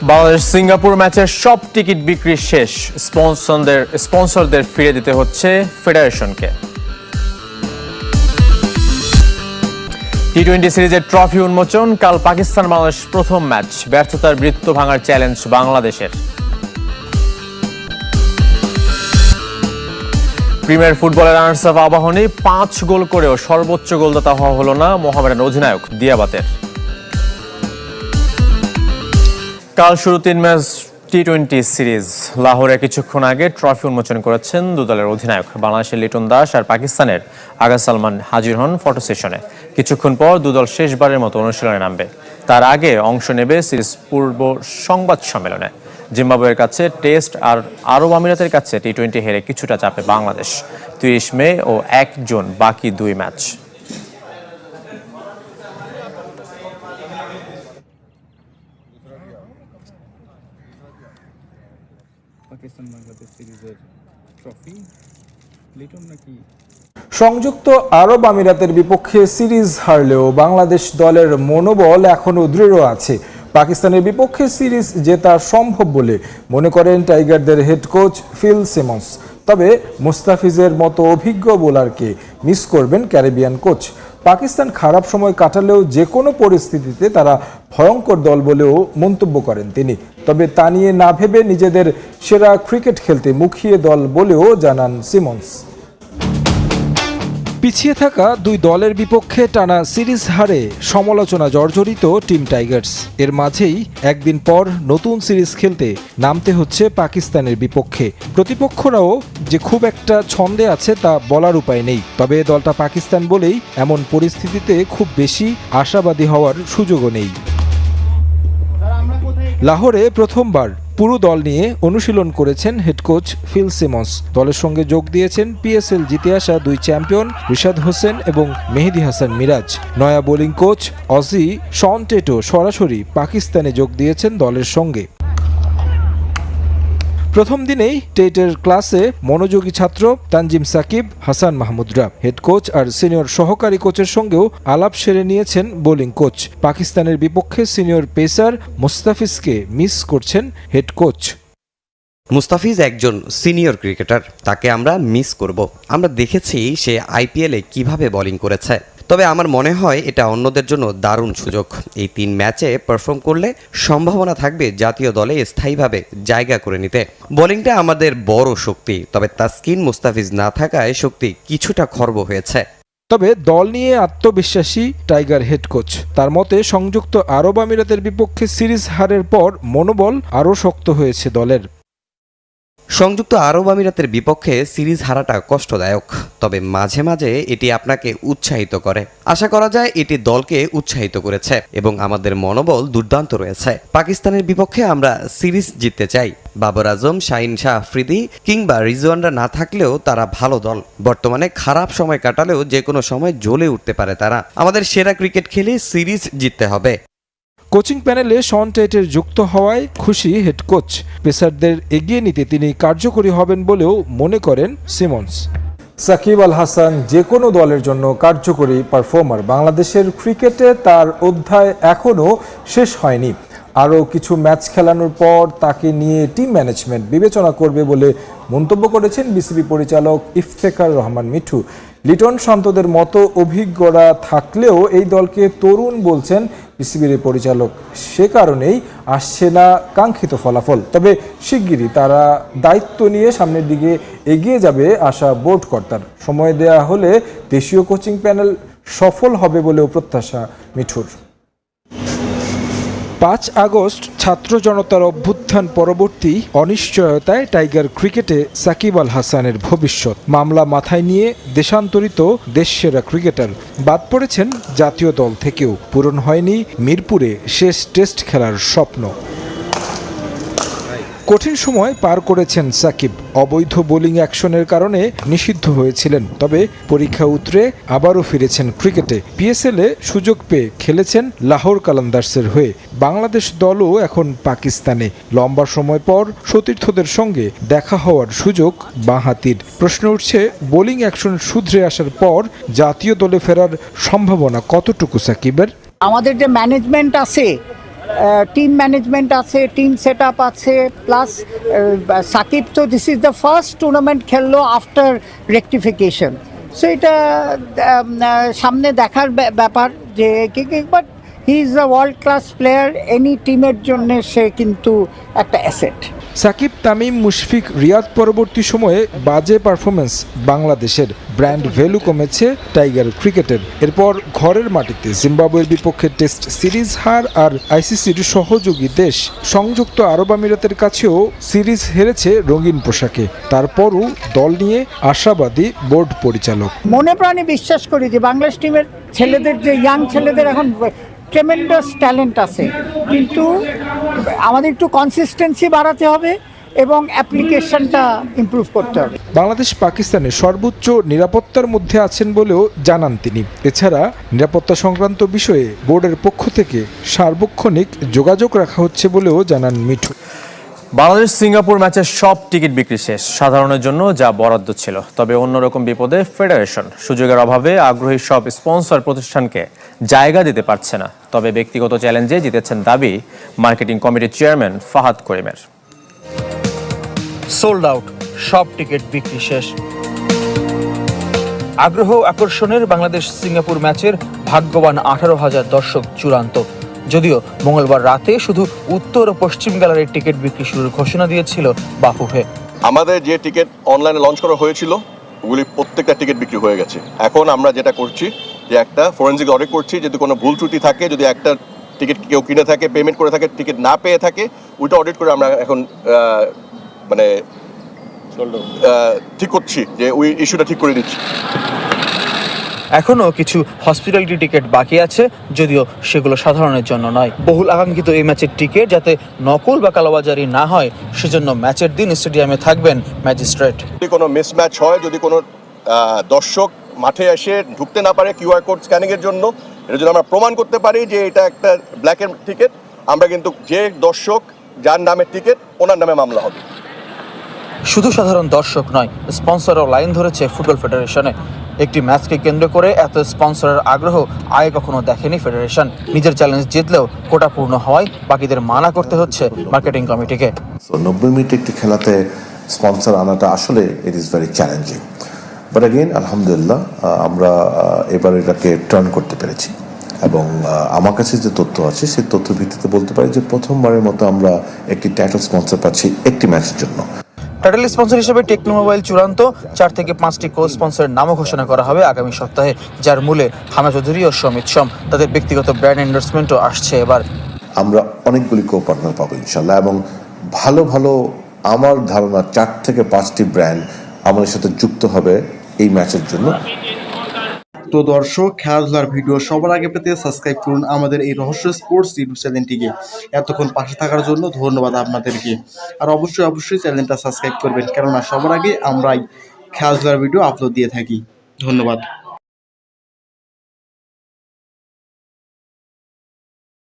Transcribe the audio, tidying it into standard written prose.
Bangladesh Singapore ম্যাচের সব ticket বিক্রি শেষ। স্পন্সরদের ফিরে দিতে হচ্ছে ফেডারেশনকে। টি-20 সিরিজের ট্রফি উন্মোচন। কাল পাকিস্তান বাংলাদেশ প্রথম ম্যাচ। ব্যর্থতার বৃত্ত ভাঙার চ্যালেঞ্জ বাংলাদেশের। প্রিমিয়ার ফুটবলের রানার্স আপ আবাহনী 5 গোল করেও সর্বোচ্চ গোলদাতা হওয়া হলো না মোহামেডান অধিনায়ক দিয়াবাতের। কাল শুরু 3 ম্যাচ টি-20 সিরিজ। লাহোরে কিছুক্ষণ আগে ট্রফি উন্মোচন করেছেন দু দলের অধিনায়ক। বাংলাদেশের লিটন দাস আর পাকিস্তানের আগা সালমান হাজির হন ফটো সেশনে। কিছুক্ষণ পর দুদল শেষবারের মতো অনুশীলনে নামবে। তার আগে অংশ নেবে সিরিজ পূর্ব সংবাদ সম্মেলনে। জিম্বাবুয়ের কাছে টেস্ট আর আরব আমিরাতের কাছে টি-20 হেরে কিছুটা চাপে বাংলাদেশ। 30 মে ও 1 জুন বাকি 2 ম্যাচ। পাকিস্তান বাংলাদেশ সিরিজের ট্রফি লিটন নাকি সংযুক্ত আরব আমিরাতের বিপক্ষে সিরিজ হারলেও বাংলাদেশ দলের মনোবল এখনও দৃঢ় আছে। পাকিস্তানের বিপক্ষে সিরিজ জেতা সম্ভব বলে মনে করেন টাইগারদের হেড কোচ ফিল সিমন্স। তবে মুস্তাফিজের মতো অভিজ্ঞ বোলারকে মিস করবেন ক্যারিবিয়ান কোচ। পাকিস্তান খারাপ সময় কাটালেও যে কোনো পরিস্থিতিতে তারা ভয়ঙ্কর দল বলেও মন্তব্য করেন তিনি। তবে তা নিয়ে না ভেবে নিজেদের সেরা ক্রিকেট খেলতে মুখিয়ে দল বলেও জানান সিমন্স। পিছিয়ে থাকা দুই দলের বিপক্ষে টানা সিরিজ হারে সমালোচনা জর্জরিত টিম টাইগার্স। এর মাঝেই একদিন পর নতুন সিরিজ খেলতে নামতে হচ্ছে পাকিস্তানের বিপক্ষে। প্রতিপক্ষরাও যে খুব একটা ছন্দে আছে তা বলার উপায় নেই। তবে দলটা পাকিস্তান বলেই এমন পরিস্থিতিতে খুব বেশি আশাবাদী হওয়ার সুযোগও নেই। লাহোরে প্রথমবার পুরো দল নিয়ে অনুশীলন করেছেন হেড কোচ ফিল সিমন্স। দলের সঙ্গে যোগ দিয়েছেন পিএসএল জিতে আসা 2 চ্যাম্পিয়ন রিশাদ হোসেন এবং মেহেদী হাসান মিরাজ। নয়া বোলিং কোচ অজি শন টেটো সরাসরি পাকিস্তানে যোগ দিয়েছেন দলের সঙ্গে। প্রথম দিনেই টেটের ক্লাসে মনোযোগী ছাত্র তানজিম সাকিব, হাসান মাহমুদরা। হেড কোচ আর সিনিয়র সহকারী কোচের সঙ্গেও আলাপ সেরে নিয়েছেন বোলিং কোচ। পাকিস্তানের বিপক্ষে সিনিয়র পেসার মুস্তাফিজকে মিস করছেন হেড কোচ। মুস্তাফিজ একজন সিনিয়র ক্রিকেটার, তাকে আমরা মিস করব। আমরা দেখেছি সে আইপিএলে কিভাবে বোলিং করেছে। তবে আমার মনে হয় এটা অন্যদের জন্য দারুণ সুযোগ। এই 3 ম্যাচে পারফর্ম করলে সম্ভাবনা থাকবে জাতীয় দলে স্থায়ীভাবে জায়গা করে নিতে। বোলিংটা আমাদের বড় শক্তি, তবে তাসকিন মুস্তাফিজ না থাকায় শক্তি কিছুটা খর্ব হয়েছে। তবে দল নিয়ে আত্মবিশ্বাসী টাইগার হেড কোচ। তার মতে সংযুক্ত আরব আমিরাতের বিপক্ষে সিরিজ হারের পর মনোবল আরও শক্ত হয়েছে দলের। সংযুক্ত আরব আমিরাতের বিপক্ষে সিরিজ হারাটা কষ্টদায়ক, তবে মাঝে মাঝে এটি আপনাকে উৎসাহিত করে। আশা করা যায় এটি দলকে উৎসাহিত করেছে এবং আমাদের মনোবল দুর্দান্ত রয়েছে। পাকিস্তানের বিপক্ষে আমরা সিরিজ জিততে চাই। বাবর আজম, শাহিন শাহ আফ্রিদি কিংবা রিজওয়ানরা না থাকলেও তারা ভালো দল। বর্তমানে খারাপ সময় কাটালেও যে কোনো সময় জ্বলে উঠতে পারে তারা। আমাদের সেরা ক্রিকেট খেলে সিরিজ জিততে হবে। কোচিং প্যানেলে শন টেটের যুক্ত হওয়ায় খুশি হেড কোচ। পেসারদের এগিয়ে নিতে তিনি কার্যকরী হবেন বলেও মনে করেন সিমন্স। সাকিব আল হাসান যে কোনো দলের জন্য কার্যকরী পারফর্মার। বাংলাদেশের ক্রিকেটে তার অধ্যায় এখনও শেষ হয়নি। আরও কিছু ম্যাচ খেলানোর পর তাকে নিয়ে টিম ম্যানেজমেন্ট বিবেচনা করবে বলে মন্তব্য করেছেন বিসিবি পরিচালক ইফতেখার রহমান মিঠু। লিটন শান্তদের মতো অভিজ্ঞরা থাকলেও এই দলকে তরুণ বলছেন বিসিবির পরিচালক। সে কারণেই আসছে না কাঙ্ক্ষিত ফলাফল। তবে শিগগিরই তারা দায়িত্ব নিয়ে সামনের দিকে এগিয়ে যাবে আশা বোর্ড কর্তার। সময় দেয়া হলে দেশীয় কোচিং প্যানেল সফল হবে বলেও প্রত্যাশা মিঠুর। 5 আগস্ট ছাত্র জনতার অভ্যুত্থান পরবর্তী অনিশ্চয়তায় টাইগার ক্রিকেটে সাকিব আল হাসানের ভবিষ্যৎ। মামলা মাথায় নিয়ে দেশান্তরিত দেশসেরা ক্রিকেটার বাদ পড়েছেন জাতীয় দল থেকেও। পূরণ হয়নি মিরপুরে শেষ টেস্ট খেলার স্বপ্ন। কঠিন সময় পার করেছেন সাকিব। অবৈধ বোলিং অ্যাকশনের কারণে নিষিদ্ধ হয়েছিলেন, তবে পরীক্ষা উতরে আবারও ফিরেছেন ক্রিকেটে। পিএসএলে সুযোগ পেয়ে খেলেছেন লাহোর কালান্দার্সের হয়ে। বাংলাদেশ দলও এখন পাকিস্তানে। লম্বা সময় পর সতীর্থদের সঙ্গে দেখা হওয়ার সুযোগ বাঁহাতির। প্রশ্ন উঠছে বোলিং অ্যাকশন শুধরে আসার পর জাতীয় দলে ফেরার সম্ভাবনা কতটুকু সাকিবের? আমাদের যে ম্যানেজমেন্ট আছে টিম ম্যানেজমেন্ট আছে, টিম সেট আপ আছে, প্লাস সাকিব তো this is the first tournament খেললো আফটার রেকটিফিকেশন। সো এটা সামনে দেখার ব্যাপার যে but he is a world class player, any টিমের জন্য সে কিন্তু একটা অ্যাসেট। সাকিব, তামিম, মুশফিক, রিয়াদ পরবর্তী সময়ে বাজে পারফরমেন্স বাংলাদেশের, ব্র্যান্ড ভ্যালু কমেছে টাইগার ক্রিকেটের। এরপর ঘরের মাটিতে জিম্বাবুয়ের বিপক্ষে টেস্ট সিরিজ হার আর আইসিসির সহযোগী দেশ সংযুক্ত আরব আমিরাতের কাছেও সিরিজ হেরেছে রঙিন পোশাকে। তারপরও দল নিয়ে আশাবাদী বোর্ড পরিচালক। মনে প্রাণে বিশ্বাস করি যে বাংলাদেশ টিমের ছেলেদের, যে ইয়াং ছেলেদের এখন ট্রেমেন্ডাস ট্যালেন্ট আছে, কিন্তু আমাদের একটু কনসিস্টেন্সি বাড়াতে হবে এবং অ্যাপ্লিকেশনটা ইমপ্রুভ করতে হবে। বাংলাদেশ পাকিস্তানের সর্বোচ্চ নিরাপত্তার মধ্যে আছেন বলেও জানান তিনি। এছাড়া নিরাপত্তা সংক্রান্ত বিষয়ে বোর্ডের পক্ষ থেকে সার্বক্ষণিক যোগাযোগ রাখা হচ্ছে বলেও জানান মিঠু। বাংলাদেশ সিঙ্গাপুর ম্যাচের সব টিকিট বিক্রি শেষ, সাধারণের জন্য যা বরাদ্দ ছিল। তবে অন্যরকম বিপদে ফেডারেশন, সুযোগের অভাবে আগ্রহী সব স্পন্সর প্রতিষ্ঠানকে জায়গা দিতে পারছে না। তবে ব্যক্তিগত চ্যালেঞ্জে জিতেছেন দাবি মার্কেটিং কমিটির চেয়ারম্যান ফাহাদ করিমের। সোল্ড আউট, সব টিকিট বিক্রি শেষ। আগ্রহ আকর্ষণের বাংলাদেশ সিঙ্গাপুর ম্যাচের ভাগ্যবান 18,000 দর্শক চূড়ান্ত। যদিও মঙ্গলবার রাতে শুধু উত্তর ও পশ্চিম গ্যালারির টিকিট বিক্রি শুরুর ঘোষণা দিয়েছিল বাফুফে। আমাদের যে টিকিট অনলাইনে লঞ্চ করা হয়েছিল ওগুলি প্রত্যেকটা টিকিট বিক্রি হয়ে গেছে। এখন আমরা যেটা করছি যে একটা ফরেনসিক অডিট করছি, যদি কোনো ভুল ত্রুটি থাকে, যদি একটা টিকিট কেউ কিনে থাকে, পেমেন্ট করে থাকে, টিকিট না পেয়ে থাকে, ওইটা অডিট করে আমরা এখন মানে ঠিক করছি যে ওই ইস্যুটা ঠিক করে দিচ্ছি। এখনও কিছু হসপিটালিটি টিকিট বাকি আছে, যদিও সেগুলো সাধারণের জন্য নয়। বহুল আকাঙ্ক্ষিত এই ম্যাচের টিকিট যাতে নকল বা কালোবাজারি না হয়, সেজন্য ম্যাচের দিন স্টেডিয়ামে থাকবেন ম্যাজিস্ট্রেট। যদি কোনো মিসম্যাচ হয়, যদি কোনো দর্শক মাঠে এসে ঢুকতে না পারে কিউআর কোড স্ক্যানিংয়ের জন্য, এটা যদি আমরা প্রমাণ করতে পারি যে এটা একটা ব্ল্যাকের টিকিট, আমরা কিন্তু যে দর্শক যার নামের টিকিট ওনার নামে মামলা হবে। শুধু সাধারণ দর্শক নয়, স্পন্সরও লাইন ধরেছে ফুটবল ফেডারেশনে। একটি ম্যাচকে কেন্দ্র করে এত স্পন্সরের আগ্রহ আগে কখনো দেখেনি ফেডারেশন। নিজের চ্যালেঞ্জ জিতলেও কোটা পূর্ণ হওয়ায় বাকিদের মানা করতে হচ্ছে মার্কেটিং কমিটিকে। 90 মিনিট একটি খেলাতে স্পন্সর আনাটা আসলে it is very challenging, but again আলহামদুলিল্লাহ আমরা এবার এটাকে টার্ন করতে পেরেছি। এবং আমার কাছে যে তথ্য আছে সেই তথ্য ভিত্তিতে বলতে পারি যে প্রথমবারের মতো আমরা একটি টাইটেল স্পন্সর পাচ্ছি একটি ম্যাচের জন্য। টাইটেল স্পন্সর হিসেবে টেকনো মোবাইল চূড়ান্ত, 4 থেকে 5টি কো স্পন্সরের নামও ঘোষণা করা হবে আগামী সপ্তাহে, যার মূলে হামা চৌধুরী ও সমিত সোম। তাদের ব্যক্তিগত ব্র্যান্ড এন্ডোর্সমেন্টও আসছে এবার। আমরা অনেকগুলি কো পার্টনার পাবো ইনশাল্লাহ, এবং ভালো ভালো আমার ধারণা 4 থেকে 5টি ব্র্যান্ড আমাদের সাথে যুক্ত হবে এই ম্যাচের জন্য। তো দর্শক, খেলাধুলার ভিডিও সবার আগে পেতে সাবস্ক্রাইব করুন আমাদের এই রহস্য স্পোর্টস ইউটিউব চ্যানেলটিকে। এতক্ষণ পাশে থাকার জন্য ধন্যবাদ আপনাদেরকে। আর অবশ্যই চ্যানেলটা সাবস্ক্রাইব করবেন, কেননা সবার আগে আমরাই খেলাধুলার ভিডিও আপলোড দিয়ে থাকি। ধন্যবাদ।